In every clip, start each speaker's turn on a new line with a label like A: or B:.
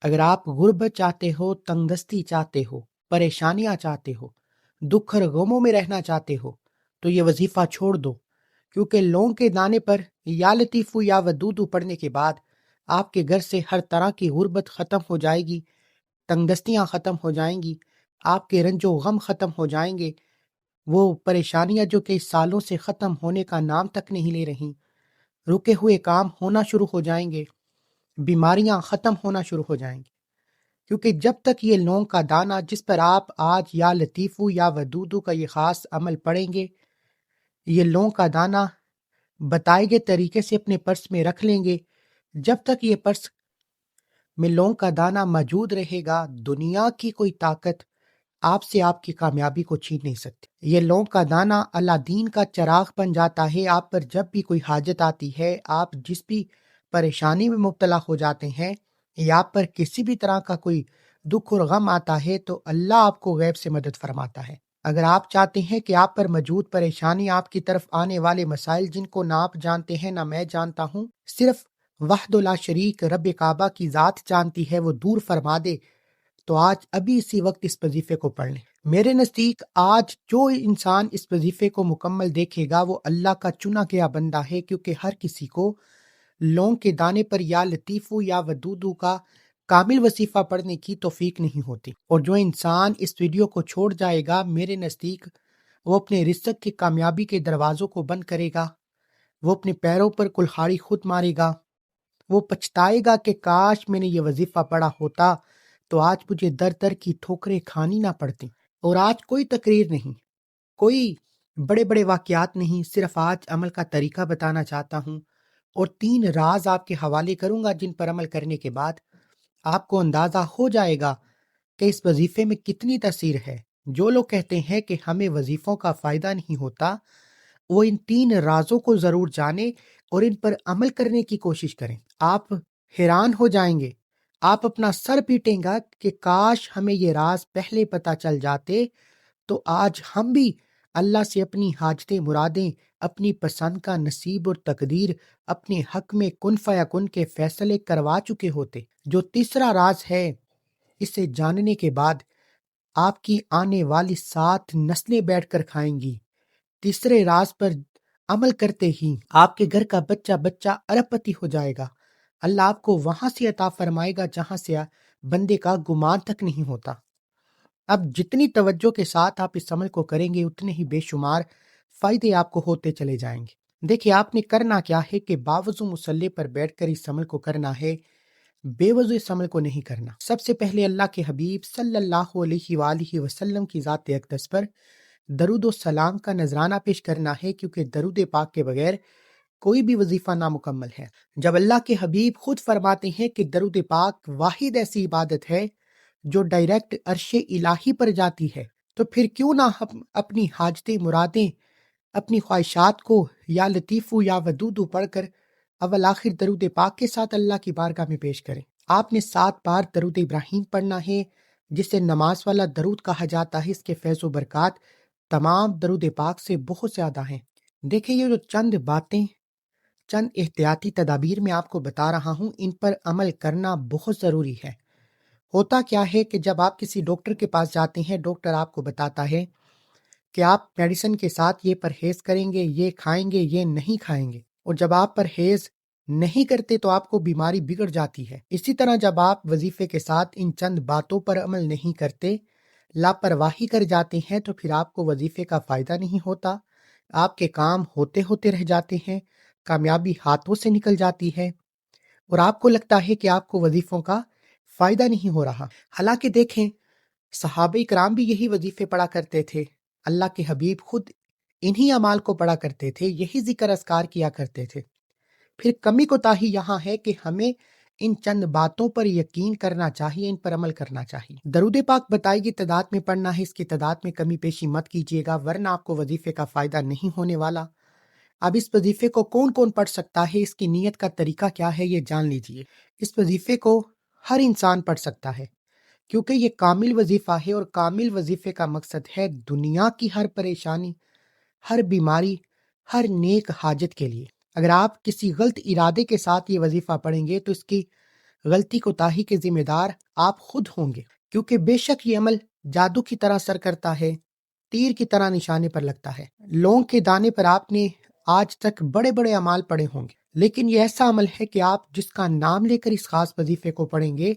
A: اگر آپ غربت چاہتے ہو، تنگ دستی چاہتے ہو، پریشانیاں چاہتے ہو، دکھ اور غموں میں رہنا چاہتے ہو تو یہ وظیفہ چھوڑ دو، کیونکہ لونگ کے دانے پر یا لطیفو یا ودودو پڑھنے کے بعد آپ کے گھر سے ہر طرح کی غربت ختم ہو جائے گی، تنگ دستیاں ختم ہو جائیں گی، آپ کے رنج و غم ختم ہو جائیں گے، وہ پریشانیاں جو کئی سالوں سے ختم ہونے کا نام تک نہیں لے رہی، رکے ہوئے کام ہونا شروع ہو جائیں گے، بیماریاں ختم ہونا شروع ہو جائیں گی، کیونکہ جب تک یہ لونگ کا دانہ جس پر آپ آج یا لطیفو یا ودودو کا یہ خاص عمل پڑھیں گے، یہ لونگ کا دانہ بتائے گئے طریقے سے اپنے پرس میں رکھ لیں گے، جب تک یہ پرس میں لونگ کا دانہ موجود رہے گا، دنیا کی کوئی طاقت آپ سے آپ کی کامیابی کو چھین نہیں سکتی۔ یہ لونگ کا دانہ اللہ دین کا چراغ بن جاتا ہے، آپ پر جب بھی کوئی حاجت آتی ہے، آپ جس بھی پریشانی میں مبتلا ہو جاتے ہیں یا آپ پر کسی بھی طرح کا کوئی دکھ اور غم آتا ہے تو اللہ آپ کو غیب سے مدد فرماتا ہے۔ اگر آپ چاہتے ہیں کہ آپ پر موجود پریشانی، آپ کی طرف آنے والے مسائل جن کو نہ آپ جانتے ہیں نہ میں جانتا ہوں، صرف وحدہ لا شریک رب کعبہ کی ذات جانتی ہے، وہ دور فرما دے، تو آج ابھی اسی وقت اس وظیفے کو پڑھ لیں۔ میرے نزدیک آج جو انسان اس وظیفے کو مکمل دیکھے گا وہ اللہ کا چنا گیا بندہ ہے، کیونکہ ہر کسی کو لونگ کے دانے پر یا لطیفو یا ودودو کا کامل وظیفہ پڑھنے کی توفیق نہیں ہوتی، اور جو انسان اس ویڈیو کو چھوڑ جائے گا میرے نزدیک وہ اپنے رزق کی کامیابی کے دروازوں کو بند کرے گا، وہ اپنے پیروں پر کلہاڑی خود مارے گا، وہ پچھتائے گا کہ کاش میں نے یہ وظیفہ پڑھا ہوتا تو آج مجھے در در کی ٹھوکریں کھانی نہ پڑتی۔ اور آج کوئی تقریر نہیں، کوئی بڑے بڑے واقعات نہیں، صرف آج عمل کا طریقہ بتانا چاہتا ہوں، اور 3 راز آپ کے حوالے کروں گا جن پر عمل کرنے کے بعد آپ کو اندازہ ہو جائے گا کہ اس وظیفے میں کتنی تاثیر ہے۔ جو لوگ کہتے ہیں کہ ہمیں وظیفوں کا فائدہ نہیں ہوتا، وہ ان 3 رازوں کو ضرور جانیں اور ان پر عمل کرنے کی کوشش کریں۔ آپ حیران ہو جائیں گے، آپ اپنا سر پیٹیں گا کہ کاش ہمیں یہ راز پہلے پتہ چل جاتے تو آج ہم بھی اللہ سے اپنی حاجتیں مرادیں، اپنی پسند کا نصیب اور تقدیر اپنے حق میں کن فیکن کے فیصلے کروا چکے ہوتے۔ جو تیسرا راز ہے، اسے جاننے کے بعد آپ کی آنے والی 7 نسلیں بیٹھ کر کھائیں گی۔ تیسرے راز پر عمل کرتے ہی آپ کے گھر کا بچہ بچہ ارب پتی ہو جائے گا، اللہ آپ کو وہاں سے عطا فرمائے گا جہاں سے بندے کا گمان تک نہیں ہوتا۔ اب جتنی توجہ کے ساتھ آپ اس عمل کو کریں گے اتنے ہی بے شمار فائدے آپ کو ہوتے چلے جائیں گے۔ دیکھیں آپ نے کرنا کیا ہے کہ باوضو مصلی پر بیٹھ کر اس عمل کو کرنا ہے، بے وضو اس عمل کو نہیں کرنا۔ سب سے پہلے اللہ کے حبیب صلی اللہ علیہ وآلہ وسلم کی ذات اقدس پر درود و سلام کا نذرانہ پیش کرنا ہے، کیونکہ درود پاک کے بغیر کوئی بھی وظیفہ نامکمل ہے۔ جب اللہ کے حبیب خود فرماتے ہیں کہ درود پاک واحد ایسی عبادت ہے جو ڈائریکٹ عرش الہی پر جاتی ہے، تو پھر کیوں نہ ہم اپنی حاجتیں مرادیں، اپنی خواہشات کو یا لطیفو یا ودودو پڑھ کر اول آخر درود پاک کے ساتھ اللہ کی بارگاہ میں پیش کریں۔ آپ نے 7 بار درود ابراہیم پڑھنا ہے، جسے نماز والا درود کہا جاتا ہے۔ اس کے فیض و برکات تمام درود پاک سے بہت زیادہ ہیں۔ دیکھیں یہ جو چند باتیں، چند احتیاطی تدابیر میں آپ کو بتا رہا ہوں، ان پر عمل کرنا بہت ضروری ہے۔ ہوتا کیا ہے کہ جب آپ کسی ڈاکٹر کے پاس جاتے ہیں، ڈاکٹر آپ کو بتاتا ہے کہ آپ میڈیسن کے ساتھ یہ پرہیز کریں گے، یہ کھائیں گے، یہ نہیں کھائیں گے، اور جب آپ پرہیز نہیں کرتے تو آپ کو بیماری بگڑ جاتی ہے۔ اسی طرح جب آپ وظیفے کے ساتھ ان چند باتوں پر عمل نہیں کرتے، لاپرواہی کر جاتے ہیں، تو پھر آپ کو وظیفے کا فائدہ نہیں ہوتا، آپ کے کام ہوتے ہوتے رہ جاتے ہیں، کامیابی ہاتھوں سے نکل جاتی ہے، اور آپ کو لگتا ہے کہ آپ کو وظیفوں کا فائدہ نہیں ہو رہا۔ حالانکہ دیکھیں صحابہ کرام بھی یہی وظیفے پڑھا کرتے تھے، اللہ کے حبیب خود انہی اعمال کو پڑھا کرتے تھے، یہی ذکر اذکار کیا کرتے تھے۔ پھر کمی کوتاہی یہاں ہے کہ ہمیں ان چند باتوں پر یقین کرنا چاہیے، ان پر عمل کرنا چاہیے۔ درود پاک بتائی گئی تعداد میں پڑھنا ہے، اس کی تعداد میں کمی پیشی مت کیجیے گا، ورنہ آپ کو وظیفے کا فائدہ نہیں ہونے والا۔ اب اس وظیفے کو کون کون پڑھ سکتا ہے، اس کی نیت کا طریقہ کیا ہے، یہ جان لیجیے۔ اس وظیفے کو ہر انسان پڑھ سکتا ہے، کیونکہ یہ کامل وظیفہ ہے، اور کامل وظیفے کا مقصد ہے دنیا کی ہر پریشانی، ہر بیماری، ہر نیک حاجت کے لیے۔ اگر آپ کسی غلط ارادے کے ساتھ یہ وظیفہ پڑھیں گے تو اس کی غلطی کوتاہی کے ذمہ دار آپ خود ہوں گے، کیونکہ بے شک یہ عمل جادو کی طرح اثر کرتا ہے، تیر کی طرح نشانے پر لگتا ہے۔ لونگ کے دانے پر آپ نے آج تک بڑے بڑے اعمال پڑھے ہوں گے، لیکن یہ ایسا عمل ہے کہ آپ جس کا نام لے کر اس خاص وظیفے کو پڑھیں گے،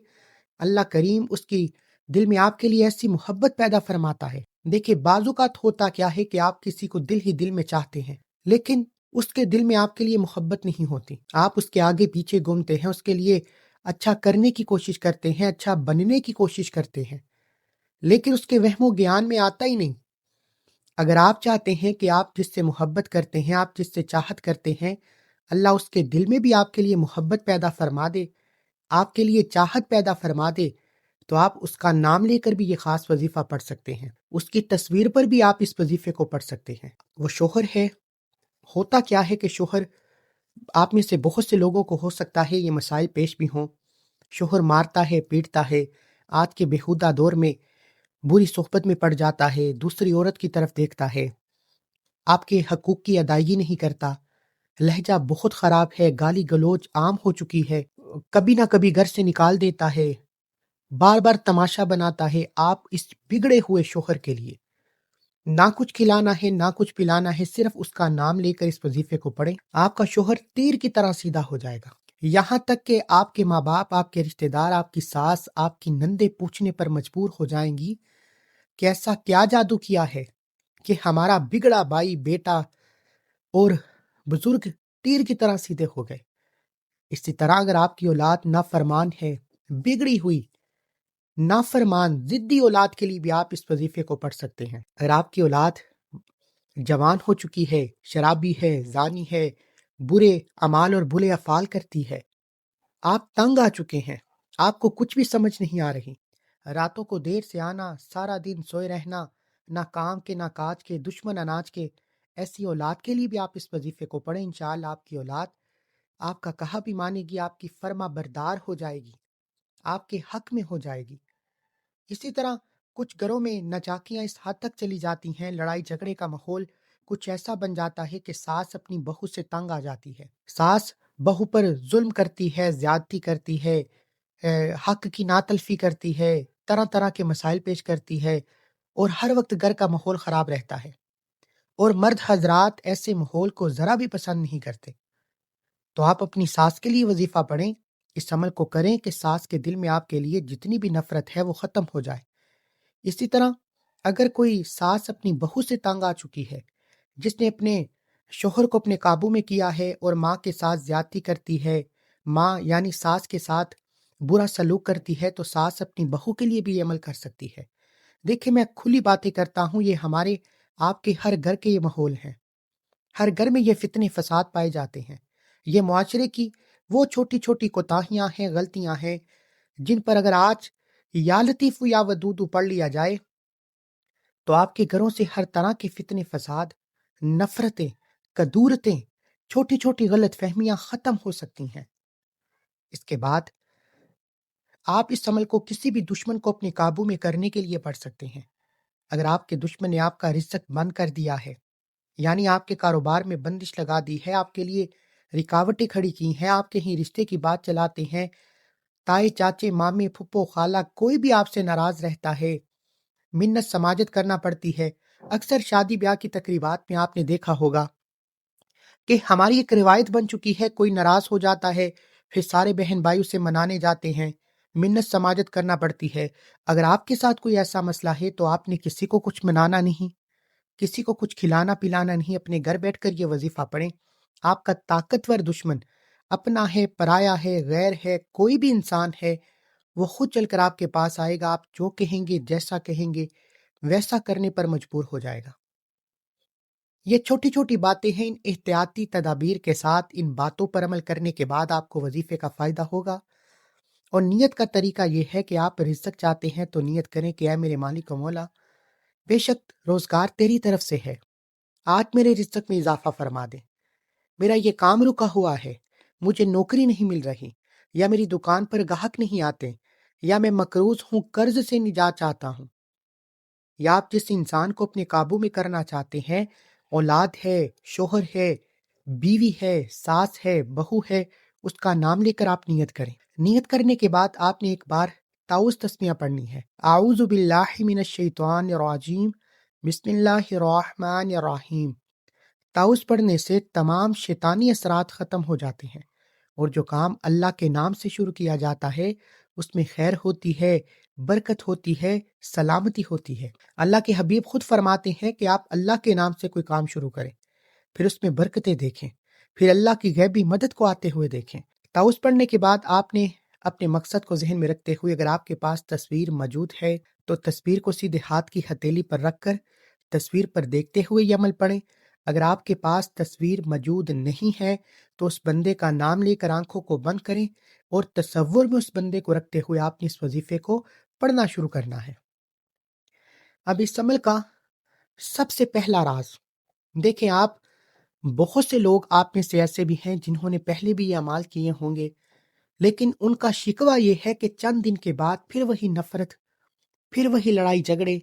A: اللہ کریم اس کی دل میں آپ کے لیے ایسی محبت پیدا فرماتا ہے۔ دیکھیں بعض اوقات ہوتا کیا ہے کہ آپ کسی کو دل ہی دل میں چاہتے ہیں، لیکن اس کے دل میں آپ کے لیے محبت نہیں ہوتی، آپ اس کے آگے پیچھے گھومتے ہیں، اس کے لیے اچھا کرنے کی کوشش کرتے ہیں، اچھا بننے کی کوشش کرتے ہیں، لیکن اس کے وہم و گیان میں آتا ہی نہیں۔ اگر آپ چاہتے ہیں کہ آپ جس سے محبت کرتے ہیں، آپ جس سے چاہت کرتے ہیں، اللہ اس کے دل میں بھی آپ کے لیے محبت پیدا فرما دے، آپ کے لیے چاہت پیدا فرما دے، تو آپ اس کا نام لے کر بھی یہ خاص وظیفہ پڑھ سکتے ہیں، اس کی تصویر پر بھی آپ اس وظیفے کو پڑھ سکتے ہیں۔ وہ شوہر ہے، ہوتا کیا ہے کہ شوہر، آپ میں سے بہت سے لوگوں کو ہو سکتا ہے یہ مسائل پیش بھی ہوں، شوہر مارتا ہے، پیٹتا ہے، آج کے بےہودہ دور میں بری صحبت میں پڑ جاتا ہے، دوسری عورت کی طرف دیکھتا ہے، آپ کے حقوق کی ادائیگی نہیں کرتا، لہجہ بہت خراب ہے، گالی گلوچ عام ہو چکی ہے، کبھی نہ کبھی گھر سے نکال دیتا ہے، بار بار تماشا بناتا ہے۔ آپ اس بگڑے ہوئے شوہر کے لیے نہ کچھ کھلانا ہے، نہ کچھ پلانا ہے، صرف اس کا نام لے کر اس وظیفے کو پڑھیں، آپ کا شوہر تیر کی طرح سیدھا ہو جائے گا۔ یہاں تک کہ آپ کے ماں باپ، آپ کے رشتہ دار، آپ کی ساس، آپ کی نندیں پوچھنے پر مجبور ہو جائیں گی کہ ایسا کیا جادو کیا ہے کہ ہمارا بگڑا بھائی، بیٹا اور بزرگ تیر کی طرح سیدھے ہو گئے۔ اسی طرح اگر آپ کی اولاد نافرمان ہے، بگڑی ہوئی نافرمان ضدی اولاد کے لیے بھی آپ اس وظیفے کو پڑھ سکتے ہیں۔ اگر آپ کی اولاد جوان ہو چکی ہے، شرابی ہے، زانی ہے، برے اعمال اور برے افعال کرتی ہے، آپ تنگ آ چکے ہیں، آپ کو کچھ بھی سمجھ نہیں آ رہی، راتوں کو دیر سے آنا، سارا دن سوئے رہنا، نہ کام کے نہ کاج کے، دشمن اناج کے، ایسی اولاد کے لیے بھی آپ اس وظیفے کو پڑھیں۔ انشاءاللہ آپ کی اولاد آپ کا کہا بھی مانے گی، آپ کی فرما بردار ہو جائے گی، آپ کے حق میں ہو جائے گی۔ اسی طرح کچھ گھروں میں نچاکیاں اس حد تک چلی جاتی ہیں، لڑائی جھگڑے کا ماحول کچھ ایسا بن جاتا ہے کہ ساس اپنی بہو سے تنگ آ جاتی ہے، ساس بہو پر ظلم کرتی ہے، زیادتی کرتی ہے، حق کی ناتلفی کرتی ہے، طرح طرح کے مسائل پیش کرتی ہے، اور ہر وقت گھر کا ماحول خراب رہتا ہے، اور مرد حضرات ایسے ماحول کو ذرا بھی پسند نہیں کرتے۔ تو آپ اپنی ساس کے لیے وظیفہ پڑھیں، اس عمل کو کریں کہ ساس کے دل میں آپ کے لیے جتنی بھی نفرت ہے وہ ختم ہو جائے۔ اسی طرح اگر کوئی ساس اپنی بہو سے تنگ آ چکی ہے، جس نے اپنے شوہر کو اپنے قابو میں کیا ہے اور ماں کے ساتھ زیادتی کرتی ہے، ماں یعنی ساس کے ساتھ برا سلوک کرتی ہے، تو ساس اپنی بہو کے لیے بھی یہ عمل کر سکتی ہے۔ دیکھیں میں کھلی باتیں کرتا ہوں، یہ ہمارے آپ کے ہر گھر کے یہ ماحول ہیں، ہر گھر میں یہ فتنے فساد پائے جاتے ہیں، یہ معاشرے کی وہ چھوٹی چھوٹی کوتاہیاں ہیں، غلطیاں ہیں، جن پر اگر آج یا لطیف یا ودود پڑھ لیا جائے تو آپ کے گھروں سے ہر طرح کے فتنے فساد، نفرتیں، کدورتیں، چھوٹی چھوٹی غلط فہمیاں ختم ہو سکتی ہیں۔ اس کے بعد آپ اس عمل کو کسی بھی دشمن کو اپنے قابو میں کرنے کے لیے پڑھ سکتے ہیں۔ اگر آپ کے دشمن نے آپ کا رزق بند کر دیا ہے، یعنی آپ کے کاروبار میں بندش لگا دی ہے، آپ کے لیے رکاوٹیں کھڑی کی ہیں، آپ کہیں رشتے کی بات چلاتے ہیں، تائے چاچے مامے پھپھو خالہ کوئی بھی آپ سے ناراض رہتا ہے، منت سماجت کرنا پڑتی ہے۔ اکثر شادی بیاہ کی تقریبات میں آپ نے دیکھا ہوگا کہ ہماری ایک روایت بن چکی ہے، کوئی ناراض ہو جاتا ہے پھر سارے بہن بھائی اسے منانے جاتے ہیں، منت سماجت کرنا پڑتی ہے۔ اگر آپ کے ساتھ کوئی ایسا مسئلہ ہے تو آپ نے کسی کو کچھ منانا نہیں، کسی کو کچھ کھلانا پلانا نہیں، اپنے گھر بیٹھ کر یہ وظیفہ پڑھیں۔ آپ کا طاقتور دشمن اپنا ہے، پرایا ہے، غیر ہے، کوئی بھی انسان ہے، وہ خود چل کر آپ کے پاس آئے گا، آپ جو کہیں گے، جیسا کہیں گے ویسا کرنے پر مجبور ہو جائے گا۔ یہ چھوٹی چھوٹی باتیں ہیں، ان احتیاطی تدابیر کے ساتھ ان باتوں پر عمل کرنے کے بعد آپ کو وظیفے کا فائدہ ہوگا۔ اور نیت کا طریقہ یہ ہے کہ آپ رزق چاہتے ہیں تو نیت کریں کہ اے میرے مالک و مولا، بے شک روزگار تیری طرف سے ہے، آج میرے رزق میں اضافہ فرما دے، میرا یہ کام رکا ہوا ہے، مجھے نوکری نہیں مل رہی، یا میری دکان پر گاہک نہیں آتے، یا میں مقروض ہوں، قرض سے نجات چاہتا ہوں، یا آپ جس انسان کو اپنے قابو میں کرنا چاہتے ہیں، اولاد ہے، شوہر ہے، بیوی ہے، ساس ہے، بہو ہے، اس کا نام لے کر آپ نیت کریں۔ نیت کرنے کے بعد آپ نے ایک بار تعوذ تسمیہ پڑھنی ہے، اعوذ باللہ من الشیطان الرجیم، بسم اللہ الرحمن الرحیم۔ تعوذ پڑھنے سے تمام شیطانی اثرات ختم ہو جاتے ہیں، اور جو کام اللہ کے نام سے شروع کیا جاتا ہے اس میں خیر ہوتی ہے، برکت ہوتی ہے، سلامتی ہوتی ہے۔ اللہ کے حبیب خود فرماتے ہیں کہ آپ اللہ کے نام سے کوئی کام شروع کریں، پھر اس میں برکتیں دیکھیں، پھر اللہ کی غیبی مدد کو آتے ہوئے دیکھیں۔ تعوذ پڑھنے کے بعد آپ نے اپنے مقصد کو ذہن میں رکھتے ہوئے، اگر آپ کے پاس تصویر موجود ہے تو تصویر کو سیدھے ہاتھ کی ہتھیلی پر رکھ کر تصویر پر دیکھتے ہوئے یہ عمل پڑھیں۔ اگر آپ کے پاس تصویر موجود نہیں ہے تو اس بندے کا نام لے کر آنکھوں کو بند کریں اور تصور میں اس بندے کو رکھتے ہوئے آپ نے اس وظیفے کو پڑھنا شروع کرنا ہے۔ اب اس عمل کا سب سے پہلا راز دیکھیں، آپ بہت سے لوگ آپ میں سے ایسے بھی ہیں جنہوں نے پہلے بھی یہ اعمال کیے ہوں گے، لیکن ان کا شکوہ یہ ہے کہ چند دن کے بعد پھر وہی نفرت، پھر وہی لڑائی جھگڑے،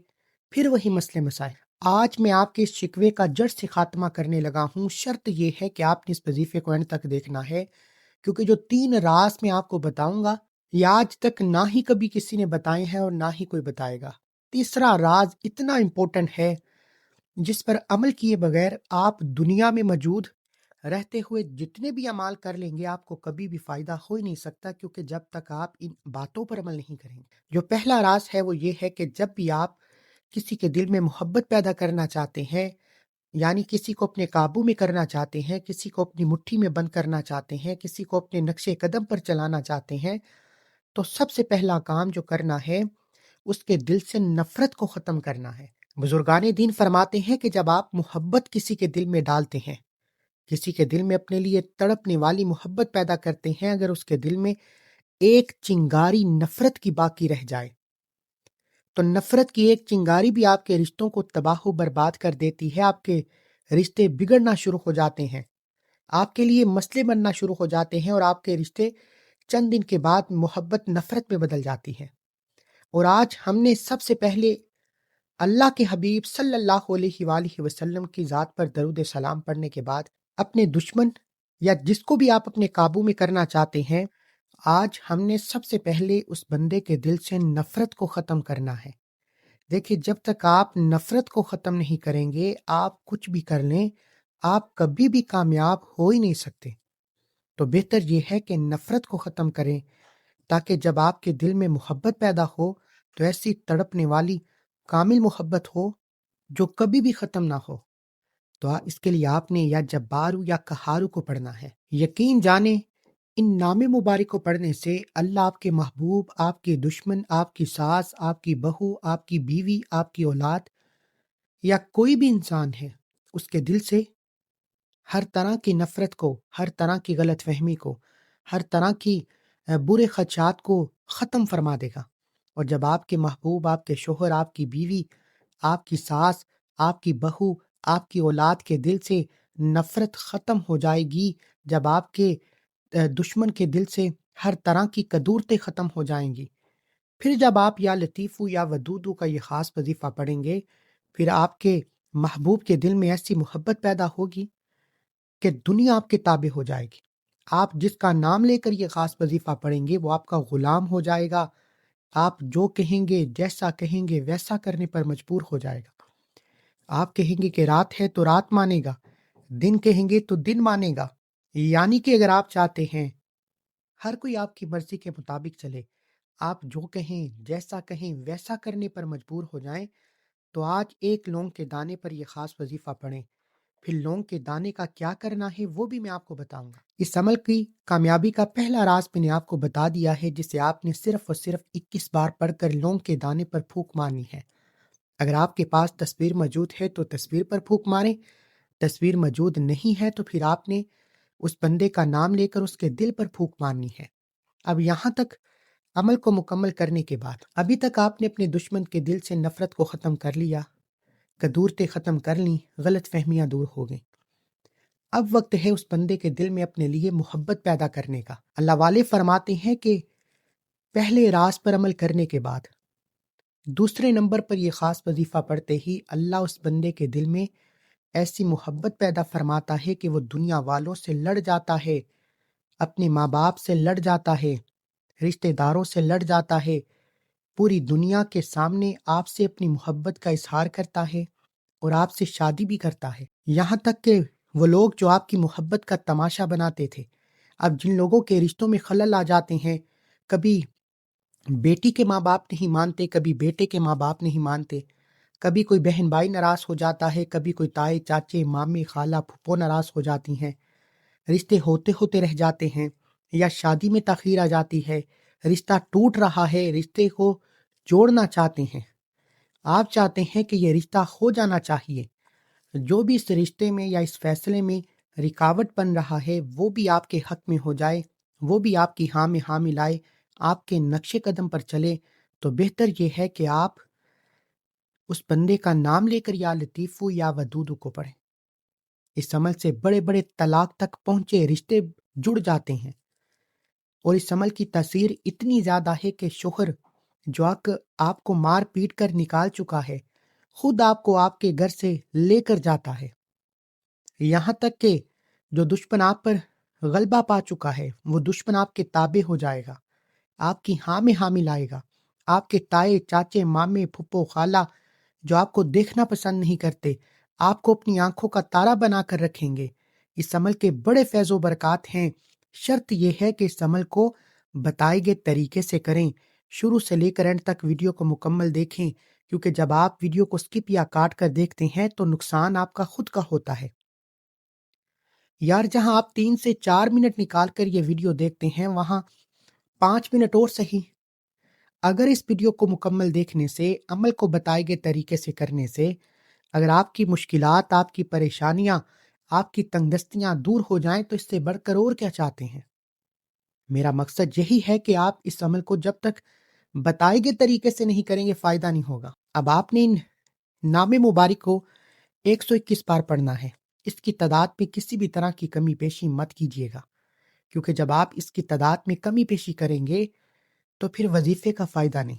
A: پھر وہی مسئلے مسائل۔ آج میں آپ کے اس شکوے کا جڑ سے خاتمہ کرنے لگا ہوں۔ شرط یہ ہے کہ آپ نے اس وظیفے کو اینڈ تک دیکھنا ہے، کیونکہ جو 3 راز میں آپ کو بتاؤں گا یہ آج تک نہ ہی کبھی کسی نے بتائے ہیں اور نہ ہی کوئی بتائے گا۔ تیسرا راز اتنا امپورٹنٹ ہے جس پر عمل کیے بغیر آپ دنیا میں موجود رہتے ہوئے جتنے بھی اعمال کر لیں گے آپ کو کبھی بھی فائدہ ہو ہی نہیں سکتا، کیونکہ جب تک آپ ان باتوں پر عمل نہیں کریں گے۔ جو پہلا راز ہے وہ یہ ہے کہ جب بھی آپ کسی کے دل میں محبت پیدا کرنا چاہتے ہیں، یعنی کسی کو اپنے قابو میں کرنا چاہتے ہیں، کسی کو اپنی مٹھی میں بند کرنا چاہتے ہیں، کسی کو اپنے نقش قدم پر چلانا چاہتے ہیں، تو سب سے پہلا کام جو کرنا ہے اس کے دل سے نفرت کو ختم کرنا ہے۔ بزرگان دین فرماتے ہیں کہ جب آپ محبت کسی کے دل میں ڈالتے ہیں، کسی کے دل میں اپنے لیے تڑپنے والی محبت پیدا کرتے ہیں، اگر اس کے دل میں ایک چنگاری نفرت کی باقی رہ جائے تو نفرت کی ایک چنگاری بھی آپ کے رشتوں کو تباہ و برباد کر دیتی ہے۔ آپ کے رشتے بگڑنا شروع ہو جاتے ہیں، آپ کے لیے مسئلے بننا شروع ہو جاتے ہیں، اور آپ کے رشتے چند دن کے بعد محبت نفرت میں بدل جاتی ہے۔ اور آج ہم نے سب سے پہلے اللہ کے حبیب صلی اللہ علیہ وآلہ وسلم کی ذات پر درود سلام پڑھنے کے بعد اپنے دشمن یا جس کو بھی آپ اپنے قابو میں کرنا چاہتے ہیں، آج ہم نے سب سے پہلے اس بندے کے دل سے نفرت کو ختم کرنا ہے۔ دیکھیں، جب تک آپ نفرت کو ختم نہیں کریں گے، آپ کچھ بھی کر لیں، آپ کبھی بھی کامیاب ہو ہی نہیں سکتے۔ تو بہتر یہ ہے کہ نفرت کو ختم کریں، تاکہ جب آپ کے دل میں محبت پیدا ہو تو ایسی تڑپنے والی کامل محبت ہو جو کبھی بھی ختم نہ ہو۔ تو اس کے لیے آپ نے یا جبارو یا قہارو کو پڑھنا ہے۔ یقین جانیں ان نام مبارک کو پڑھنے سے اللہ آپ کے محبوب، آپ کے دشمن، آپ کی ساس، آپ کی بہو، آپ کی بیوی، آپ کی اولاد یا کوئی بھی انسان ہے، اس کے دل سے ہر طرح کی نفرت کو، ہر طرح کی غلط فہمی کو، ہر طرح کی برے خدشات کو ختم فرما دے گا۔ اور جب آپ کے محبوب، آپ کے شوہر، آپ کی بیوی، آپ کی ساس، آپ کی بہو، آپ کی اولاد کے دل سے نفرت ختم ہو جائے گی، جب آپ کے دشمن کے دل سے ہر طرح کی کدورتیں ختم ہو جائیں گی، پھر جب آپ یا لطیفو یا ودودو کا یہ خاص وظیفہ پڑھیں گے، پھر آپ کے محبوب کے دل میں ایسی محبت پیدا ہوگی کہ دنیا آپ کے تابع ہو جائے گی۔ آپ جس کا نام لے کر یہ خاص وظیفہ پڑھیں گے وہ آپ کا غلام ہو جائے گا، آپ جو کہیں گے، جیسا کہیں گے ویسا کرنے پر مجبور ہو جائے گا۔ آپ کہیں گے کہ رات ہے تو رات مانے گا، دن کہیں گے تو دن مانے گا۔ یعنی کہ اگر آپ چاہتے ہیں ہر کوئی آپ کی مرضی کے مطابق چلے، آپ جو کہیں، جیسا کہیں ویسا کرنے پر مجبور ہو جائیں، تو آج ایک لونگ کے دانے پر یہ خاص وظیفہ پڑھیں۔ پھر لونگ کے دانے کا کیا کرنا ہے وہ بھی میں آپ کو بتاؤں گا۔ اس عمل کی کامیابی کا پہلا راز میں نے آپ کو بتا دیا ہے، جسے آپ نے صرف اور صرف 21 بار پڑھ کر لونگ کے دانے پر پھونک مارنی ہے۔ اگر آپ کے پاس تصویر موجود ہے تو تصویر پر پھونک ماریں، تصویر موجود نہیں ہے تو پھر آپ نے اس بندے کا نام لے کر اس کے دل پر پھونک مارنی ہے۔ اب یہاں تک عمل کو مکمل کرنے کے بعد ابھی تک آپ نے اپنے دشمن کے دل سے نفرت کو ختم کر لیا، کدورتیں ختم کر لیں، غلط فہمیاں دور ہو گئیں۔ اب وقت ہے اس بندے کے دل میں اپنے لیے محبت پیدا کرنے کا۔ اللہ والے فرماتے ہیں کہ پہلے راز پر عمل کرنے کے بعد دوسرے نمبر پر یہ خاص وظیفہ پڑھتے ہی اللہ اس بندے کے دل میں ایسی محبت پیدا فرماتا ہے کہ وہ دنیا والوں سے لڑ جاتا ہے، اپنے ماں باپ سے لڑ جاتا ہے، رشتہ داروں سے لڑ جاتا ہے، پوری دنیا کے سامنے آپ سے اپنی محبت کا اظہار کرتا ہے اور آپ سے شادی بھی کرتا ہے۔ یہاں تک کہ وہ لوگ جو آپ کی محبت کا تماشا بناتے تھے، اب جن لوگوں کے رشتوں میں خلل آ جاتے ہیں، کبھی بیٹی کے ماں باپ نہیں مانتے، کبھی بیٹے کے ماں باپ نہیں مانتے، کبھی کوئی بہن بھائی ناراض ہو جاتا ہے، کبھی کوئی تائے چاچے مامے خالہ پھپھو ناراض ہو جاتی ہیں، رشتے ہوتے ہوتے رہ جاتے ہیں یا شادی میں تاخیر آ جاتی ہے، رشتہ ٹوٹ رہا ہے، رشتے کو جوڑنا چاہتے ہیں، آپ چاہتے ہیں کہ یہ رشتہ ہو جانا چاہیے، جو بھی اس رشتے میں یا اس فیصلے میں رکاوٹ بن رہا ہے وہ بھی آپ کے حق میں ہو جائے، وہ بھی آپ کی ہاں میں ہاں ملائے، آپ کے نقش قدم پر چلے، تو بہتر یہ ہے کہ آپ اس بندے کا نام لے کر یا لطیفو یا ودودو کو پڑھیں۔ اس عمل سے بڑے بڑے طلاق تک پہنچے رشتے جڑ جاتے ہیں، اور اس عمل کی تاثیر اتنی زیادہ ہے کہ شوہر جو آپ کو مار پیٹ کر نکال چکا ہے، خود آپ کو آپ کے گھر سے لے کر جاتا ہے، یہاں تک کہ جو دشمن آپ پر غلبہ پا چکا ہے وہ دشمن آپ کے تابع ہو جائے گا، آپ کی ہاں میں ہاں ملائے گا، آپ کے تائے چاچے مامے پھپھو خالہ جو آپ کو دیکھنا پسند نہیں کرتے، آپ کو اپنی آنکھوں کا تارا بنا کر رکھیں گے۔ اس عمل کے بڑے فیض و برکات ہیں، شرط یہ ہے کہ اس عمل کو بتائے گئے طریقے سے کریں، شروع سے لے کر اینڈ تک ویڈیو کو مکمل دیکھیں، کیونکہ جب آپ ویڈیو کو سکپ یا کاٹ کر دیکھتے ہیں تو نقصان آپ کا خود کا ہوتا ہے۔ یار جہاں آپ 3 سے 4 منٹ نکال کر یہ ویڈیو دیکھتے ہیں، وہاں 5 منٹ اور صحیح، اگر اس ویڈیو کو مکمل دیکھنے سے، عمل کو بتائے گئے طریقے سے کرنے سے، اگر آپ کی مشکلات، آپ کی پریشانیاں، آپ کی تنگ دستیاں دور ہو جائیں تو اس سے بڑھ کر اور کیا چاہتے ہیں؟ میرا مقصد یہی ہے کہ آپ اس عمل کو جب تک بتائے گئے طریقے سے نہیں کریں گے فائدہ نہیں ہوگا۔ اب آپ نے ان نام مبارک کو 121 بار پڑھنا ہے، اس کی تعداد پہ کسی بھی طرح کی کمی پیشی مت کیجیے گا، کیونکہ جب آپ اس کی تعداد میں کمی پیشی کریں گے تو پھر وظیفے کا فائدہ نہیں۔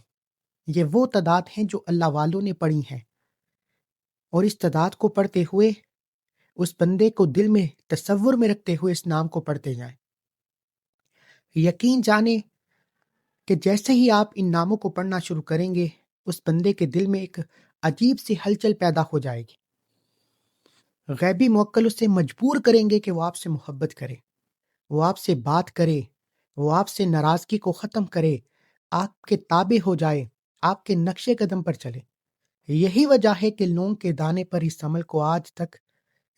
A: یہ وہ تعداد ہیں جو اللہ والوں نے پڑھی ہیں، اور اس تعداد کو پڑھتے ہوئے اس بندے کو دل میں تصور میں رکھتے ہوئے اس نام کو پڑھتے جائیں۔ یقین جانیں کہ جیسے ہی آپ ان ناموں کو پڑھنا شروع کریں گے، اس بندے کے دل میں ایک عجیب سی ہلچل پیدا ہو جائے گی، غیبی موکل اسے مجبور کریں گے کہ وہ آپ سے محبت کرے، وہ آپ سے بات کرے، وہ آپ سے ناراضگی کو ختم کرے، آپ کے تابع ہو جائے، آپ کے نقش قدم پر چلے۔ یہی وجہ ہے کہ لونگ کے دانے پر اس عمل کو آج تک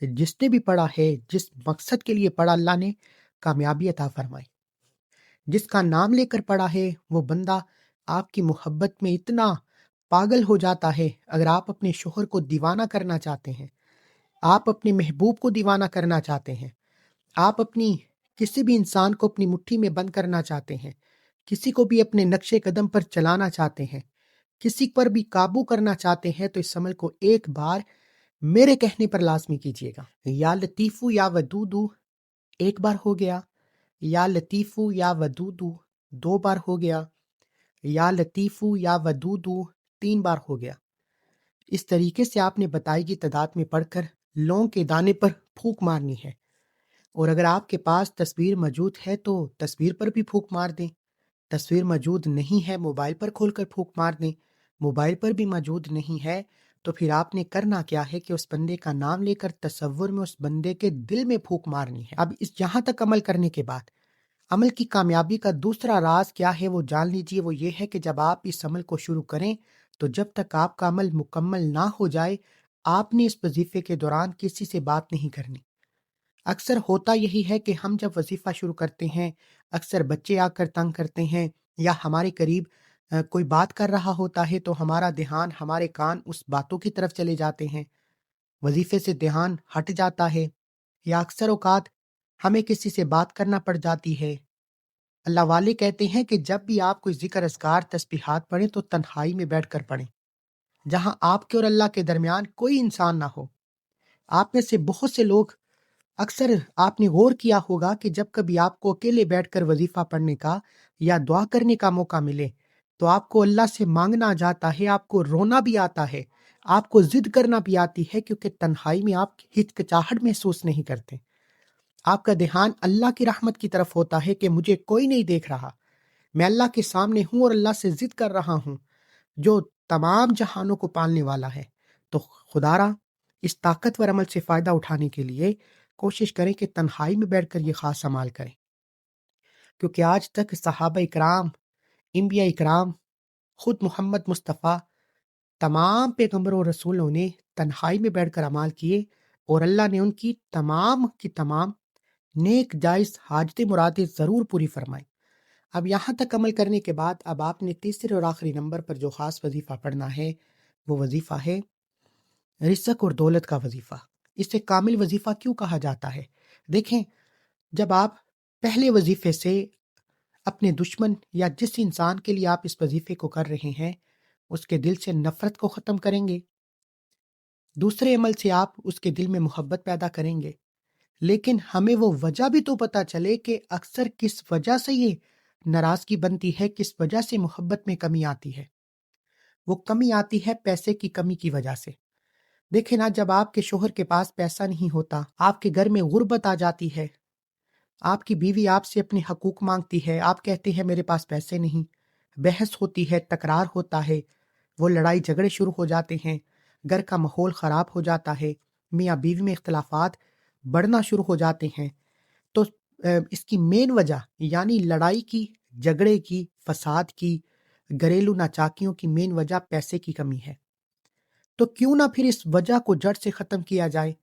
A: جس نے بھی پڑھا ہے، جس مقصد کے لیے پڑھا، اللہ نے کامیابی عطا فرمائی۔ جس کا نام لے کر پڑھا ہے وہ بندہ آپ کی محبت میں اتنا پاگل ہو جاتا ہے۔ اگر آپ اپنے شوہر کو دیوانہ کرنا چاہتے ہیں، آپ اپنے محبوب کو دیوانہ کرنا چاہتے ہیں، آپ اپنی کسی بھی انسان کو اپنی مٹھی میں بند کرنا چاہتے ہیں، کسی کو بھی اپنے نقش قدم پر چلانا چاہتے ہیں، کسی پر بھی قابو کرنا چاہتے ہیں، تو اس عمل کو ایک بار میرے کہنے پر لازمی کیجیے گا۔ یا لطیفو یا ودودو ایک بار ہو گیا، یا لطیفو یا ودودو 2 بار ہو گیا، یا لطیفو یا ودودو 3 بار ہو گیا۔ اس طریقے سے آپ نے بتائی گئی تعداد میں پڑھ کر لونگ کے دانے پر پھونک مارنی ہے، اور اگر آپ کے پاس تصویر موجود ہے تو تصویر پر بھی پھونک مار دیں، تصویر موجود نہیں ہے موبائل پر کھول کر پھونک مار دیں، موبائل پر بھی موجود نہیں ہے تو پھر آپ نے کرنا کیا ہے کہ اس بندے کا نام لے کر تصور میں اس بندے کے دل میں پھونک مارنی ہے۔ اب اس یہاں تک عمل کرنے کے بعد عمل کی کامیابی کا دوسرا راز کیا ہے وہ جان لیجئے، وہ یہ ہے کہ جب آپ اس عمل کو شروع کریں تو جب تک آپ کا عمل مکمل نہ ہو جائے، آپ نے اس وظیفے کے دوران کسی سے بات نہیں کرنی۔ اکثر ہوتا یہی ہے کہ ہم جب وظیفہ شروع کرتے ہیں، اکثر بچے آ کر تنگ کرتے ہیں، یا ہمارے قریب کوئی بات کر رہا ہوتا ہے تو ہمارا دھیان، ہمارے کان اس باتوں کی طرف چلے جاتے ہیں، وظیفے سے دھیان ہٹ جاتا ہے، یا اکثر اوقات ہمیں کسی سے بات کرنا پڑ جاتی ہے۔ اللہ والے کہتے ہیں کہ جب بھی آپ کوئی ذکر اذکار تسبیحات پڑھیں تو تنہائی میں بیٹھ کر پڑھیں، جہاں آپ کے اور اللہ کے درمیان کوئی انسان نہ ہو۔ آپ میں سے بہت سے لوگ، اکثر آپ نے غور کیا ہوگا کہ جب کبھی آپ کو اکیلے بیٹھ کر وظیفہ پڑھنے کا یا دعا کرنے کا موقع ملے تو آپ کو اللہ سے مانگنا آ جاتا ہے، آپ کو رونا بھی آتا ہے، آپ کو ضد کرنا بھی آتی ہے، کیونکہ تنہائی میں آپ ہچکچاہٹ محسوس نہیں کرتے۔ آپ کا دھیان اللہ کی رحمت کی طرف ہوتا ہے کہ مجھے کوئی نہیں دیکھ رہا، میں اللہ کے سامنے ہوں اور اللہ سے ضد کر رہا ہوں جو تمام جہانوں کو پالنے والا ہے۔ تو خدا را اس طاقتور عمل سے فائدہ اٹھانے کے لیے کوشش کریں کہ تنہائی میں بیٹھ کر یہ خاص عمال کریں، کیونکہ آج تک صحابہ اکرام، انبیاء اکرام، خود محمد مصطفیٰ، تمام پیغمبروں اور رسولوں نے تنہائی میں بیٹھ کر اعمال کیے اور اللہ نے ان کی تمام نیک جائز حاجتیں مرادیں ضرور پوری فرمائی۔ اب یہاں تک عمل کرنے کے بعد اب آپ نے تیسرے اور آخری نمبر پر جو خاص وظیفہ پڑھنا ہے وہ وظیفہ ہے رزق اور دولت کا وظیفہ۔ اسے کامل وظیفہ کیوں کہا جاتا ہے؟ دیکھیں، جب آپ پہلے وظیفے سے اپنے دشمن یا جس انسان کے لیے آپ اس وظیفے کو کر رہے ہیں اس کے دل سے نفرت کو ختم کریں گے، دوسرے عمل سے آپ اس کے دل میں محبت پیدا کریں گے، لیکن ہمیں وہ وجہ بھی تو پتہ چلے کہ اکثر کس وجہ سے یہ ناراضگی بنتی ہے، کس وجہ سے محبت میں کمی آتی ہے۔ وہ کمی آتی ہے پیسے کی کمی کی وجہ سے۔ دیکھیں نا، جب آپ کے شوہر کے پاس پیسہ نہیں ہوتا، آپ کے گھر میں غربت آ جاتی ہے، آپ کی بیوی آپ سے اپنے حقوق مانگتی ہے، آپ کہتے ہیں میرے پاس پیسے نہیں، بحث ہوتی ہے، تکرار ہوتا ہے، وہ لڑائی جھگڑے شروع ہو جاتے ہیں، گھر کا ماحول خراب ہو جاتا ہے، میاں بیوی میں اختلافات بڑھنا شروع ہو جاتے ہیں۔ تو اس کی مین وجہ یعنی لڑائی کی، جھگڑے کی، فساد کی، گھریلو ناچاکیوں کی مین وجہ پیسے کی کمی ہے۔ تو کیوں نہ پھر اس وجہ کو جڑ سے ختم کیا جائے،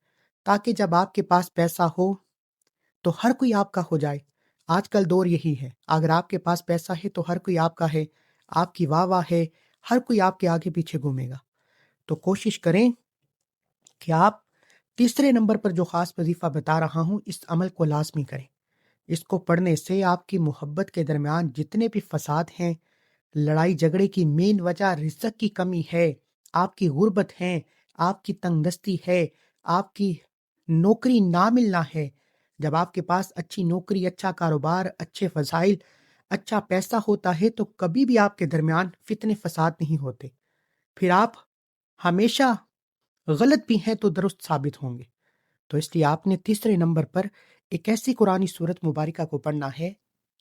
A: تاکہ جب آپ کے پاس پیسہ ہو تو ہر کوئی آپ کا ہو جائے۔ آج کل دور یہی ہے، اگر آپ کے پاس پیسہ ہے تو ہر کوئی آپ کا ہے، آپ کی واہ واہ ہے، ہر کوئی آپ کے آگے پیچھے گھومے گا۔ تو کوشش کریں کہ آپ تیسرے نمبر پر جو خاص وظیفہ بتا رہا ہوں اس عمل کو لازمی کریں۔ اس کو پڑھنے سے آپ کی محبت کے درمیان جتنے بھی فساد ہیں، لڑائی جھگڑے کی مین وجہ رزق کی کمی ہے، آپ کی غربت ہے، آپ کی تنگ دستی ہے، آپ کی نوکری نہ ملنا ہے۔ جب آپ کے پاس اچھی نوکری، اچھا کاروبار، اچھے وسائل، اچھا پیسہ ہوتا ہے تو کبھی بھی آپ کے درمیان فتنے فساد نہیں ہوتے، پھر آپ ہمیشہ غلط بھی ہیں تو درست ثابت ہوں گے۔ تو اس لیے آپ نے تیسرے نمبر پر ایک ایسی قرآنی سورت مبارکہ کو پڑھنا ہے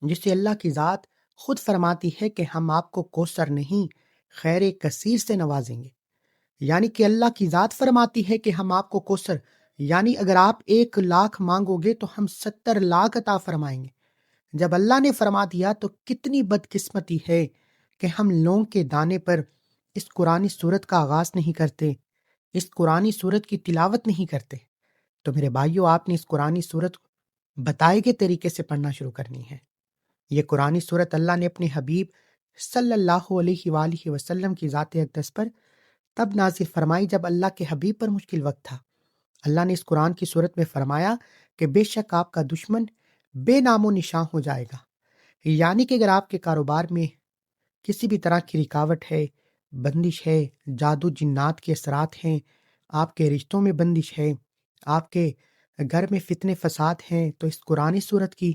A: جسے اللہ کی ذات خود فرماتی ہے کہ ہم آپ کو کوثر نہیں خیر کثیر سے نوازیں گے۔ یعنی کہ اللہ کی ذات فرماتی ہے کہ ہم آپ کو کوثر، یعنی اگر آپ 1,00,000 مانگو گے تو ہم 70,00,000 عطا فرمائیں گے۔ جب اللہ نے فرما دیا تو کتنی بدقسمتی ہے کہ ہم لونگ کے دانے پر اس قرآنی سورت کا آغاز نہیں کرتے، اس قرآنی سورت کی تلاوت نہیں کرتے۔ تو میرے بھائیو، آپ نے اس قرآنی سورت بتائے گئے طریقے سے پڑھنا شروع کرنی ہے۔ یہ قرآنی سورت اللہ نے اپنے حبیب صلی اللہ علیہ وآلہ وسلم کی ذات اقدس پر تب نازل فرمائی جب اللہ کے حبیب پر مشکل وقت تھا۔ اللہ نے اس قرآن کی صورت میں فرمایا کہ بے شک آپ کا دشمن بے نام و نشان ہو جائے گا۔ یعنی کہ اگر آپ کے کاروبار میں کسی بھی طرح کی رکاوٹ ہے، بندش ہے، جادو جنات کے اثرات ہیں، آپ کے رشتوں میں بندش ہے، آپ کے گھر میں فتنے فساد ہیں، تو اس قرآن صورت کی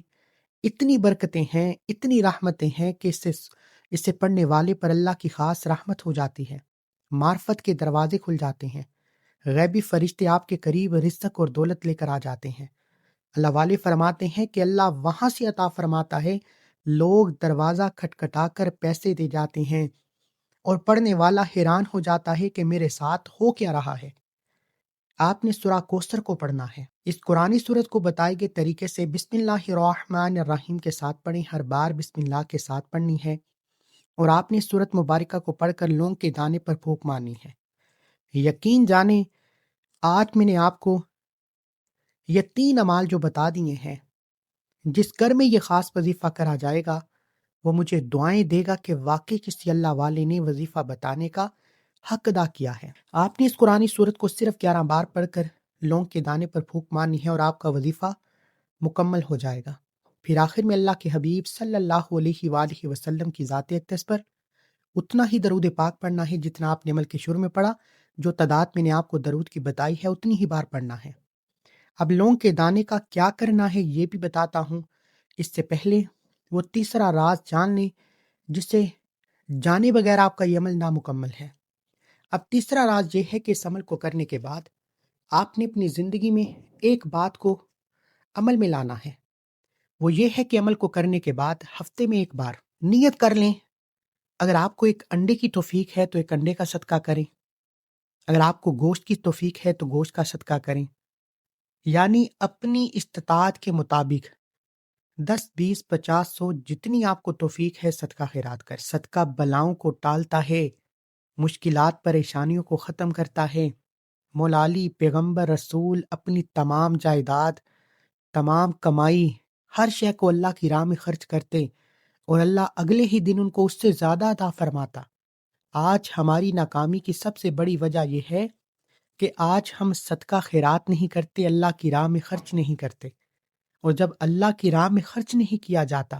A: اتنی برکتیں ہیں، اتنی رحمتیں ہیں کہ اسے پڑھنے والے پر اللہ کی خاص رحمت ہو جاتی ہے، معرفت کے دروازے کھل جاتے ہیں، غیبی فرشتے آپ کے قریب رزق اور دولت لے کر آ جاتے ہیں۔ اللہ والے فرماتے ہیں کہ اللہ وہاں سے عطا فرماتا ہے، لوگ دروازہ کھٹکھٹا کر پیسے دے جاتے ہیں اور پڑھنے والا حیران ہو جاتا ہے کہ میرے ساتھ ہو کیا رہا ہے۔ آپ نے سورہ کوثر کو پڑھنا ہے۔ اس قرآنی سورت کو بتائے گئے طریقے سے بسم اللہ الرحمن الرحیم کے ساتھ پڑھیں، ہر بار بسم اللہ کے ساتھ پڑھنی ہے، اور آپ نے سورت مبارکہ کو پڑھ کر لونگ کے دانے پر پھونک مارنی ہے۔ یقین جانیں، آج میں نے آپ کو یہ 3 اعمال جو بتا دیے ہیں، جس گھر میں یہ خاص وظیفہ کرا جائے گا وہ مجھے دعائیں دے گا کہ واقعی کسی اللہ والے نے وظیفہ بتانے کا حق ادا کیا ہے۔ آپ نے اس قرآنی سورت کو صرف 11 بار پڑھ کر لونگ کے دانے پر پھونک مارنی ہے اور آپ کا وظیفہ مکمل ہو جائے گا۔ پھر آخر میں اللہ کے حبیب صلی اللہ علیہ وآلہ وسلم کی ذات اقدس پر اتنا ہی درود پاک پڑھنا ہے جتنا آپ نے عمل کے شروع میں پڑھا، جو تعداد میں نے آپ کو درود کی بتائی ہے اتنی ہی بار پڑھنا ہے۔ اب لونگ کے دانے کا کیا کرنا ہے یہ بھی بتاتا ہوں، اس سے پہلے وہ تیسرا راز جان لیں جسے جانے بغیر آپ کا یہ عمل نامکمل ہے۔ اب تیسرا راز یہ ہے کہ اس عمل کو کرنے کے بعد آپ نے اپنی زندگی میں ایک بات کو عمل میں لانا ہے وہ یہ ہے کہ عمل کو کرنے کے بعد ہفتے میں ایک بار نیت کر لیں۔ اگر آپ کو ایک انڈے کی توفیق ہے تو ایک انڈے کا صدقہ کریں، اگر آپ کو گوشت کی توفیق ہے تو گوشت کا صدقہ کریں، یعنی اپنی استطاعت کے مطابق 10 20 50 100 جتنی آپ کو توفیق ہے صدقہ خیرات کر۔ صدقہ بلاؤں کو ٹالتا ہے، مشکلات پریشانیوں کو ختم کرتا ہے۔ مولا علی پیغمبر رسول اپنی تمام جائیداد، تمام کمائی، ہر شے کو اللہ کی راہ میں خرچ کرتے اور اللہ اگلے ہی دن ان کو اس سے زیادہ عطا فرماتا۔ آج ہماری ناکامی کی سب سے بڑی وجہ یہ ہے کہ آج ہم صدقہ خیرات نہیں کرتے، اللہ کی راہ میں خرچ نہیں کرتے، اور جب اللہ کی راہ میں خرچ نہیں کیا جاتا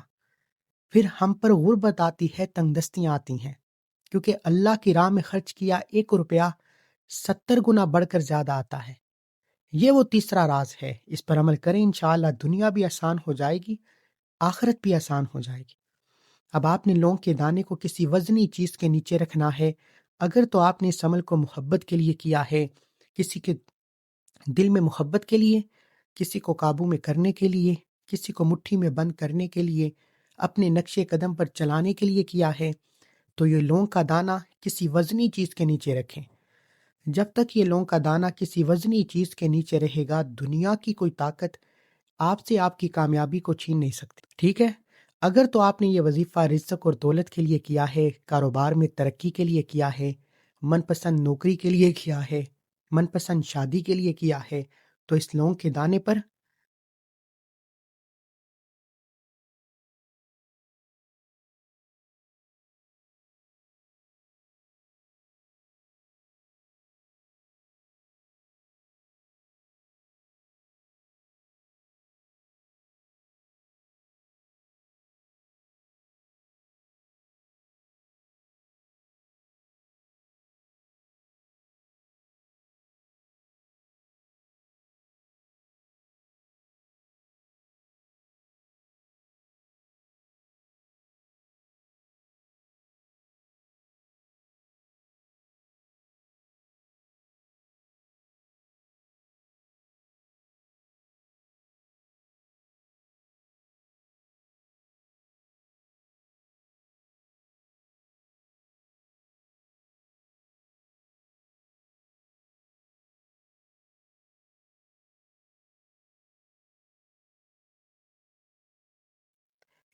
A: پھر ہم پر غربت آتی ہے، تنگ دستیاں آتی ہیں، کیونکہ اللہ کی راہ میں خرچ کیا 1 روپیہ 70 گنا بڑھ کر زیادہ آتا ہے۔ یہ وہ تیسرا راز ہے، اس پر عمل کریں، انشاءاللہ دنیا بھی آسان ہو جائے گی، آخرت بھی آسان ہو جائے گی۔ اب آپ نے لونگ کے دانے کو کسی وزنی چیز کے نیچے رکھنا ہے، اگر تو آپ نے اس عمل کو محبت کے لیے کیا ہے، کسی کے دل میں محبت کے لیے، کسی کو قابو میں کرنے کے لیے، کسی کو مٹھی میں بند کرنے کے لیے، اپنے نقش قدم پر چلانے کے لیے کیا ہے، تو یہ لونگ کا دانہ کسی وزنی چیز کے نیچے رکھیں۔ جب تک یہ لونگ کا دانہ کسی وزنی چیز کے نیچے رہے گا، دنیا کی کوئی طاقت آپ سے آپ کی کامیابی کو چھین نہیں سکتی، ٹھیک ہے؟ اگر تو آپ نے یہ وظیفہ رزق اور دولت کے لیے کیا ہے، کاروبار میں ترقی کے لیے کیا ہے، من پسند نوکری کے لیے کیا ہے، من پسند شادی کے لیے کیا ہے، تو اس لونگ کے دانے پر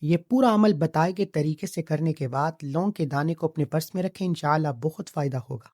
A: یہ پورا عمل بتائے گئے طریقے سے کرنے کے بعد لونگ کے دانے کو اپنے پرس میں رکھیں، انشاءاللہ بہت فائدہ ہوگا۔